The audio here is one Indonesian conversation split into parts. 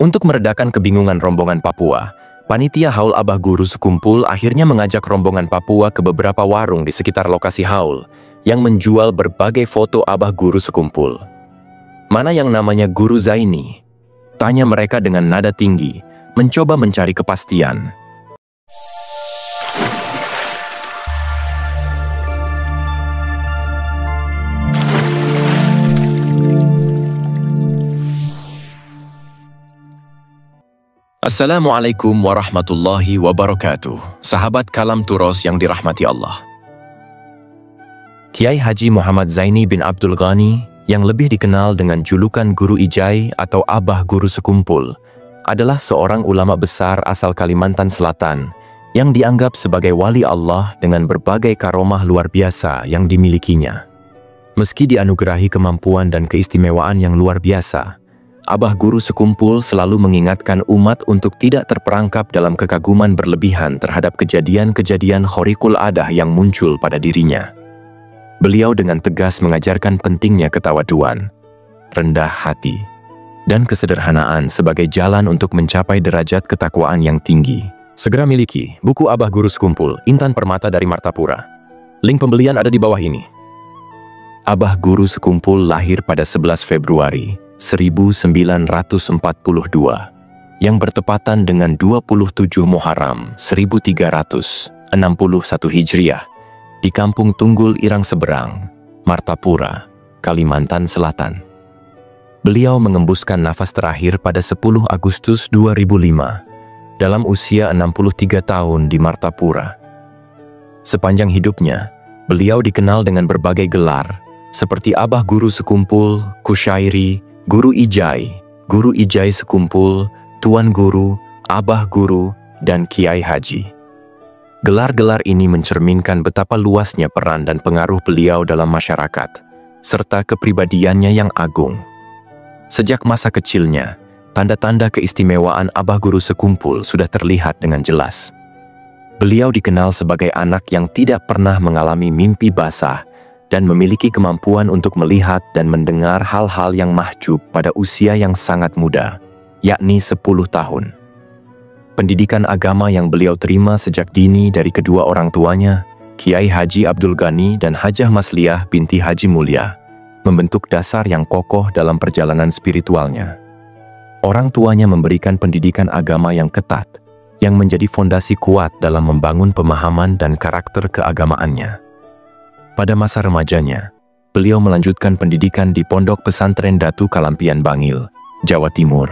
Untuk meredakan kebingungan rombongan Papua, panitia haul Abah Guru Sekumpul akhirnya mengajak rombongan Papua ke beberapa warung di sekitar lokasi haul yang menjual berbagai foto Abah Guru Sekumpul. "Mana yang namanya Guru Zaini?" tanya mereka dengan nada tinggi, mencoba mencari kepastian. Assalamualaikum warahmatullahi wabarakatuh. Sahabat Kalam Turos yang dirahmati Allah. Kiai Haji Muhammad Zaini bin Abdul Ghani, yang lebih dikenal dengan julukan Guru Ijai atau Abah Guru Sekumpul, adalah seorang ulama besar asal Kalimantan Selatan yang dianggap sebagai wali Allah dengan berbagai karomah luar biasa yang dimilikinya. Meski dianugerahi kemampuan dan keistimewaan yang luar biasa, Abah Guru Sekumpul selalu mengingatkan umat untuk tidak terperangkap dalam kekaguman berlebihan terhadap kejadian-kejadian khoriqul adah yang muncul pada dirinya. Beliau dengan tegas mengajarkan pentingnya ketawaduan, rendah hati, dan kesederhanaan sebagai jalan untuk mencapai derajat ketakwaan yang tinggi. Segera miliki buku Abah Guru Sekumpul, Intan Permata dari Martapura. Link pembelian ada di bawah ini. Abah Guru Sekumpul lahir pada 11 Februari 1942, yang bertepatan dengan 27 Muharram 1361 Hijriah, di Kampung Tunggul Irang Seberang, Martapura, Kalimantan Selatan. Beliau mengembuskan nafas terakhir pada 10 Agustus 2005, dalam usia 63 tahun di Martapura. Sepanjang hidupnya, beliau dikenal dengan berbagai gelar, seperti Abah Guru Sekumpul, Kusyairi, Guru Ijai Sekumpul, Tuan Guru, Abah Guru, dan Kiai Haji. Gelar-gelar ini mencerminkan betapa luasnya peran dan pengaruh beliau dalam masyarakat, serta kepribadiannya yang agung. Sejak masa kecilnya, tanda-tanda keistimewaan Abah Guru Sekumpul sudah terlihat dengan jelas. Beliau dikenal sebagai anak yang tidak pernah mengalami mimpi basah, dan memiliki kemampuan untuk melihat dan mendengar hal-hal yang mahjub pada usia yang sangat muda, yakni 10 tahun. Pendidikan agama yang beliau terima sejak dini dari kedua orang tuanya, Kiai Haji Abdul Ghani dan Hajah Masliah binti Haji Mulia, membentuk dasar yang kokoh dalam perjalanan spiritualnya. Orang tuanya memberikan pendidikan agama yang ketat, yang menjadi fondasi kuat dalam membangun pemahaman dan karakter keagamaannya. Pada masa remajanya, beliau melanjutkan pendidikan di Pondok Pesantren Datu Kalampian Bangil, Jawa Timur,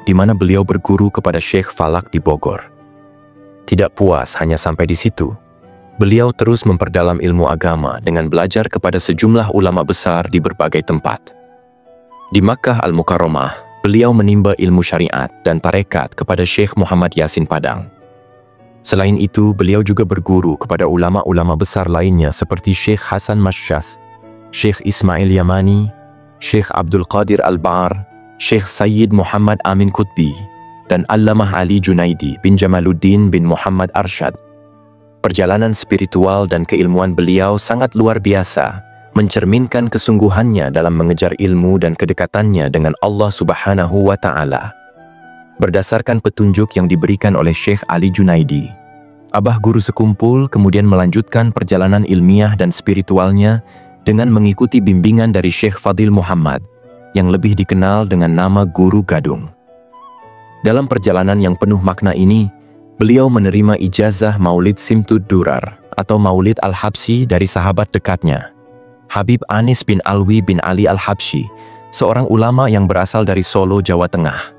di mana beliau berguru kepada Syekh Falak di Bogor. Tidak puas hanya sampai di situ, beliau terus memperdalam ilmu agama dengan belajar kepada sejumlah ulama besar di berbagai tempat. Di Makkah Al-Mukarramah, beliau menimba ilmu syariat dan tarekat kepada Syekh Muhammad Yasin Padang. Selain itu, beliau juga berguru kepada ulama-ulama besar lainnya seperti Syekh Hasan Masyadh, Syekh Ismail Yamani, Syekh Abdul Qadir Al-Ba'ar, Syekh Sayyid Muhammad Amin Qutbi, dan Allamah Ali Junaidi bin Jamaluddin bin Muhammad Arsyad. Perjalanan spiritual dan keilmuan beliau sangat luar biasa, mencerminkan kesungguhannya dalam mengejar ilmu dan kedekatannya dengan Allah Subhanahu wa Ta'ala. Berdasarkan petunjuk yang diberikan oleh Syekh Ali Junaidi, Abah Guru Sekumpul kemudian melanjutkan perjalanan ilmiah dan spiritualnya dengan mengikuti bimbingan dari Syekh Fadil Muhammad, yang lebih dikenal dengan nama Guru Gadung. Dalam perjalanan yang penuh makna ini, beliau menerima ijazah Maulid Simtud Durar atau Maulid Al-Habsyi dari sahabat dekatnya, Habib Anis bin Alwi bin Ali Al-Habsyi, seorang ulama yang berasal dari Solo, Jawa Tengah.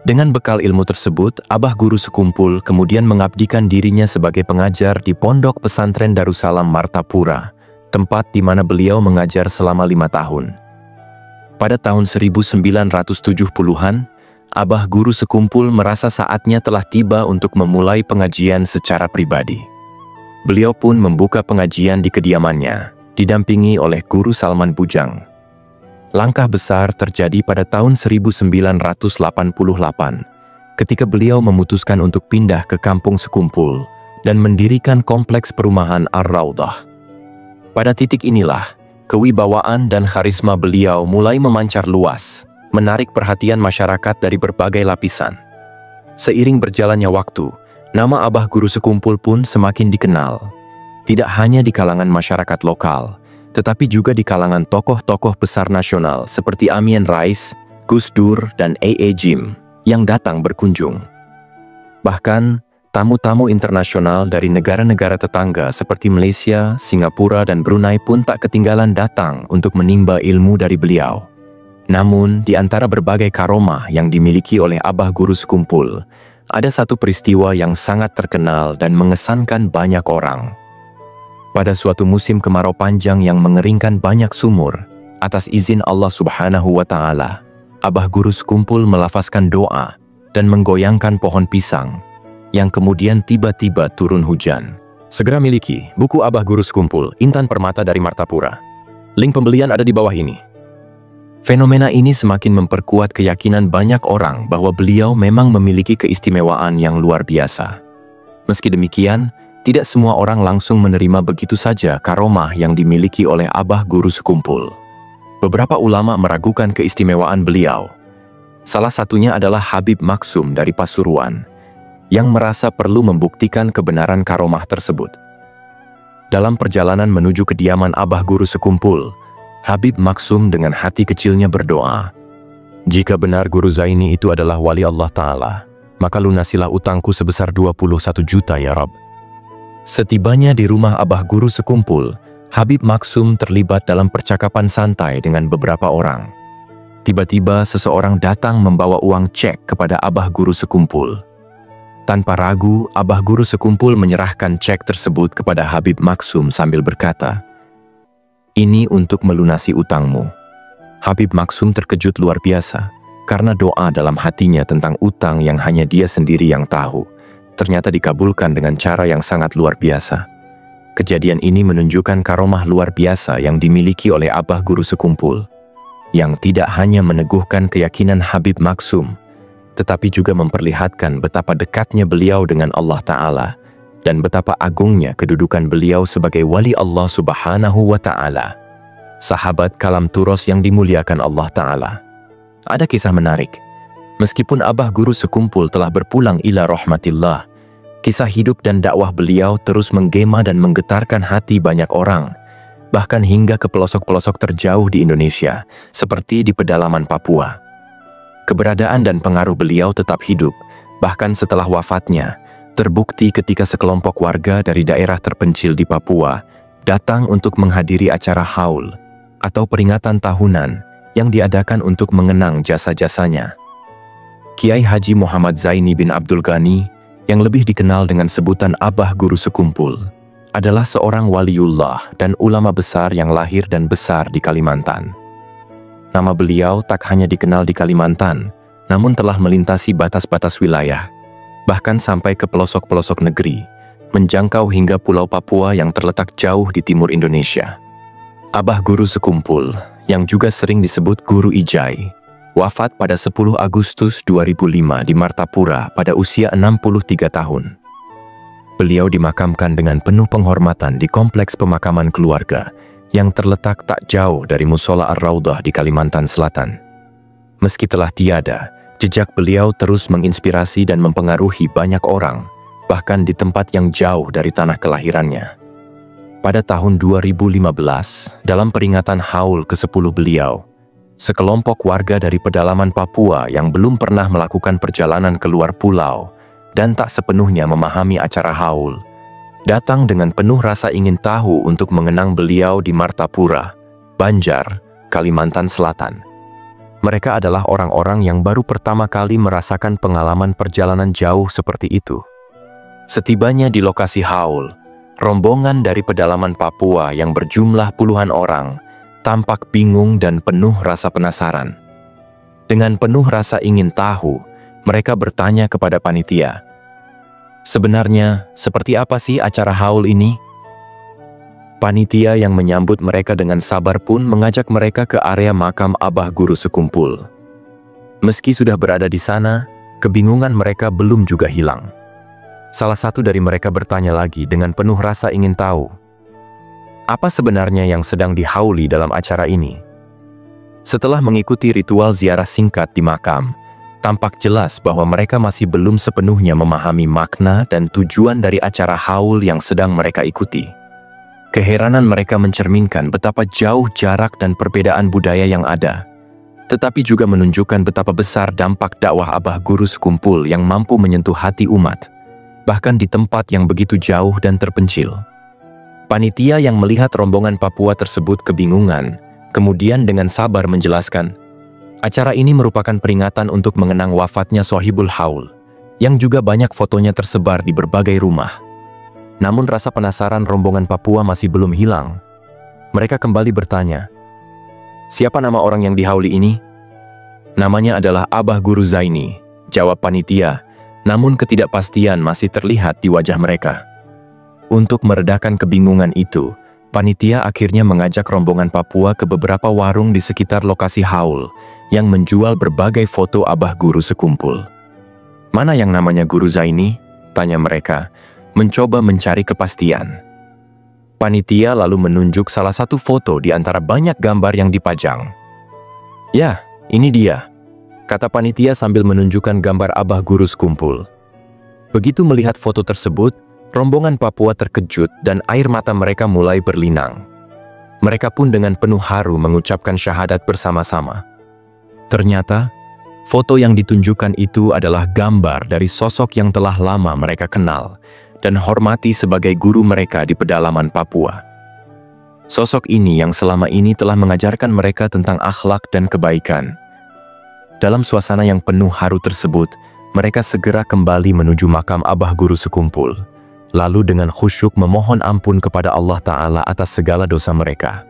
Dengan bekal ilmu tersebut, Abah Guru Sekumpul kemudian mengabdikan dirinya sebagai pengajar di Pondok Pesantren Darussalam Martapura, tempat di mana beliau mengajar selama 5 tahun. Pada tahun 1970-an, Abah Guru Sekumpul merasa saatnya telah tiba untuk memulai pengajian secara pribadi. Beliau pun membuka pengajian di kediamannya, didampingi oleh Guru Salman Bujang. Langkah besar terjadi pada tahun 1988, ketika beliau memutuskan untuk pindah ke Kampung Sekumpul dan mendirikan kompleks perumahan Ar-Raudhah. Pada titik inilah, kewibawaan dan karisma beliau mulai memancar luas, menarik perhatian masyarakat dari berbagai lapisan. Seiring berjalannya waktu, nama Abah Guru Sekumpul pun semakin dikenal, tidak hanya di kalangan masyarakat lokal, tetapi juga di kalangan tokoh-tokoh besar nasional seperti Amin Rais, Gus Dur, dan A.A. Jim yang datang berkunjung. Bahkan, tamu-tamu internasional dari negara-negara tetangga seperti Malaysia, Singapura, dan Brunei pun tak ketinggalan datang untuk menimba ilmu dari beliau. Namun, di antara berbagai karomah yang dimiliki oleh Abah Guru Sekumpul, ada satu peristiwa yang sangat terkenal dan mengesankan banyak orang. Pada suatu musim kemarau panjang yang mengeringkan banyak sumur, atas izin Allah Subhanahu wa Ta'ala, Abah Guru Sekumpul melafazkan doa dan menggoyangkan pohon pisang, yang kemudian tiba-tiba turun hujan. Segera miliki buku Abah Guru Sekumpul, Intan Permata dari Martapura. Link pembelian ada di bawah ini. Fenomena ini semakin memperkuat keyakinan banyak orang bahwa beliau memang memiliki keistimewaan yang luar biasa. Meski demikian, tidak semua orang langsung menerima begitu saja karomah yang dimiliki oleh Abah Guru Sekumpul. Beberapa ulama meragukan keistimewaan beliau. Salah satunya adalah Habib Maksum dari Pasuruan, yang merasa perlu membuktikan kebenaran karomah tersebut. Dalam perjalanan menuju kediaman Abah Guru Sekumpul, Habib Maksum dengan hati kecilnya berdoa, "Jika benar Guru Zaini itu adalah wali Allah Ta'ala, maka lunasilah utangku sebesar 21 juta ya Rabb." Setibanya di rumah Abah Guru Sekumpul, Habib Maksum terlibat dalam percakapan santai dengan beberapa orang. Tiba-tiba seseorang datang membawa uang cek kepada Abah Guru Sekumpul. Tanpa ragu, Abah Guru Sekumpul menyerahkan cek tersebut kepada Habib Maksum sambil berkata, "Ini untuk melunasi utangmu." Habib Maksum terkejut luar biasa, karena doa dalam hatinya tentang utang yang hanya dia sendiri yang tahu, ternyata dikabulkan dengan cara yang sangat luar biasa. Kejadian ini menunjukkan karomah luar biasa yang dimiliki oleh Abah Guru Sekumpul, yang tidak hanya meneguhkan keyakinan Habib Maksum, tetapi juga memperlihatkan betapa dekatnya beliau dengan Allah Ta'ala, dan betapa agungnya kedudukan beliau sebagai wali Allah Subhanahu wa Ta'ala, sahabat kalam turos yang dimuliakan Allah Ta'ala. Ada kisah menarik. Meskipun Abah Guru Sekumpul telah berpulang ila rahmatillah, kisah hidup dan dakwah beliau terus menggema dan menggetarkan hati banyak orang, bahkan hingga ke pelosok-pelosok terjauh di Indonesia, seperti di pedalaman Papua. Keberadaan dan pengaruh beliau tetap hidup, bahkan setelah wafatnya, terbukti ketika sekelompok warga dari daerah terpencil di Papua datang untuk menghadiri acara haul atau peringatan tahunan yang diadakan untuk mengenang jasa-jasanya. Kiai Haji Muhammad Zaini bin Abdul Ghani, yang lebih dikenal dengan sebutan Abah Guru Sekumpul, adalah seorang waliullah dan ulama besar yang lahir dan besar di Kalimantan. Nama beliau tak hanya dikenal di Kalimantan, namun telah melintasi batas-batas wilayah, bahkan sampai ke pelosok-pelosok negeri, menjangkau hingga Pulau Papua yang terletak jauh di timur Indonesia. Abah Guru Sekumpul, yang juga sering disebut Guru Ijai, wafat pada 10 Agustus 2005 di Martapura pada usia 63 tahun. Beliau dimakamkan dengan penuh penghormatan di kompleks pemakaman keluarga yang terletak tak jauh dari Musola Ar-Raudhah di Kalimantan Selatan. Meski telah tiada, jejak beliau terus menginspirasi dan mempengaruhi banyak orang, bahkan di tempat yang jauh dari tanah kelahirannya. Pada tahun 2015, dalam peringatan haul ke-10 beliau, sekelompok warga dari pedalaman Papua yang belum pernah melakukan perjalanan keluar pulau dan tak sepenuhnya memahami acara haul, datang dengan penuh rasa ingin tahu untuk mengenang beliau di Martapura, Banjar, Kalimantan Selatan. Mereka adalah orang-orang yang baru pertama kali merasakan pengalaman perjalanan jauh seperti itu. Setibanya di lokasi haul, rombongan dari pedalaman Papua yang berjumlah puluhan orang tampak bingung dan penuh rasa penasaran. Dengan penuh rasa ingin tahu, mereka bertanya kepada panitia, "Sebenarnya, seperti apa sih acara haul ini?" Panitia yang menyambut mereka dengan sabar pun mengajak mereka ke area makam Abah Guru Sekumpul. Meski sudah berada di sana, kebingungan mereka belum juga hilang. Salah satu dari mereka bertanya lagi dengan penuh rasa ingin tahu, apa sebenarnya yang sedang dihauli dalam acara ini? Setelah mengikuti ritual ziarah singkat di makam, tampak jelas bahwa mereka masih belum sepenuhnya memahami makna dan tujuan dari acara haul yang sedang mereka ikuti. Keheranan mereka mencerminkan betapa jauh jarak dan perbedaan budaya yang ada, tetapi juga menunjukkan betapa besar dampak dakwah Abah Guru Sekumpul yang mampu menyentuh hati umat, bahkan di tempat yang begitu jauh dan terpencil. Panitia yang melihat rombongan Papua tersebut kebingungan, kemudian dengan sabar menjelaskan, acara ini merupakan peringatan untuk mengenang wafatnya Sohibul Haul, yang juga banyak fotonya tersebar di berbagai rumah. Namun rasa penasaran rombongan Papua masih belum hilang. Mereka kembali bertanya, "Siapa nama orang yang dihauli ini?" "Namanya adalah Abah Guru Zaini," jawab panitia, namun ketidakpastian masih terlihat di wajah mereka. Untuk meredakan kebingungan itu, panitia akhirnya mengajak rombongan Papua ke beberapa warung di sekitar lokasi haul yang menjual berbagai foto Abah Guru Sekumpul. "Mana yang namanya Guru Zaini?" tanya mereka, mencoba mencari kepastian. Panitia lalu menunjuk salah satu foto di antara banyak gambar yang dipajang. "Ya, ini dia," kata panitia sambil menunjukkan gambar Abah Guru Sekumpul. Begitu melihat foto tersebut, rombongan Papua terkejut dan air mata mereka mulai berlinang. Mereka pun dengan penuh haru mengucapkan syahadat bersama-sama. Ternyata, foto yang ditunjukkan itu adalah gambar dari sosok yang telah lama mereka kenal dan hormati sebagai guru mereka di pedalaman Papua. Sosok ini yang selama ini telah mengajarkan mereka tentang akhlak dan kebaikan. Dalam suasana yang penuh haru tersebut, mereka segera kembali menuju makam Abah Guru Sekumpul, lalu dengan khusyuk memohon ampun kepada Allah Ta'ala atas segala dosa mereka.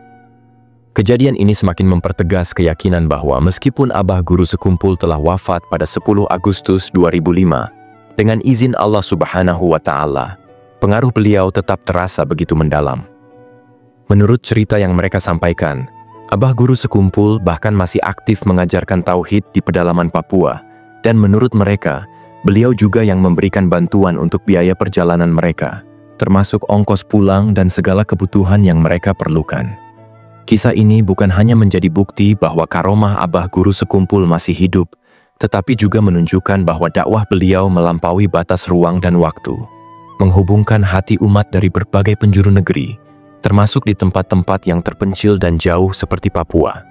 Kejadian ini semakin mempertegas keyakinan bahwa meskipun Abah Guru Sekumpul telah wafat pada 10 Agustus 2005, dengan izin Allah Subhanahu wa Ta'ala, pengaruh beliau tetap terasa begitu mendalam. Menurut cerita yang mereka sampaikan, Abah Guru Sekumpul bahkan masih aktif mengajarkan tauhid di pedalaman Papua, dan menurut mereka, beliau juga yang memberikan bantuan untuk biaya perjalanan mereka, termasuk ongkos pulang dan segala kebutuhan yang mereka perlukan. Kisah ini bukan hanya menjadi bukti bahwa karomah Abah Guru Sekumpul masih hidup, tetapi juga menunjukkan bahwa dakwah beliau melampaui batas ruang dan waktu, menghubungkan hati umat dari berbagai penjuru negeri, termasuk di tempat-tempat yang terpencil dan jauh seperti Papua.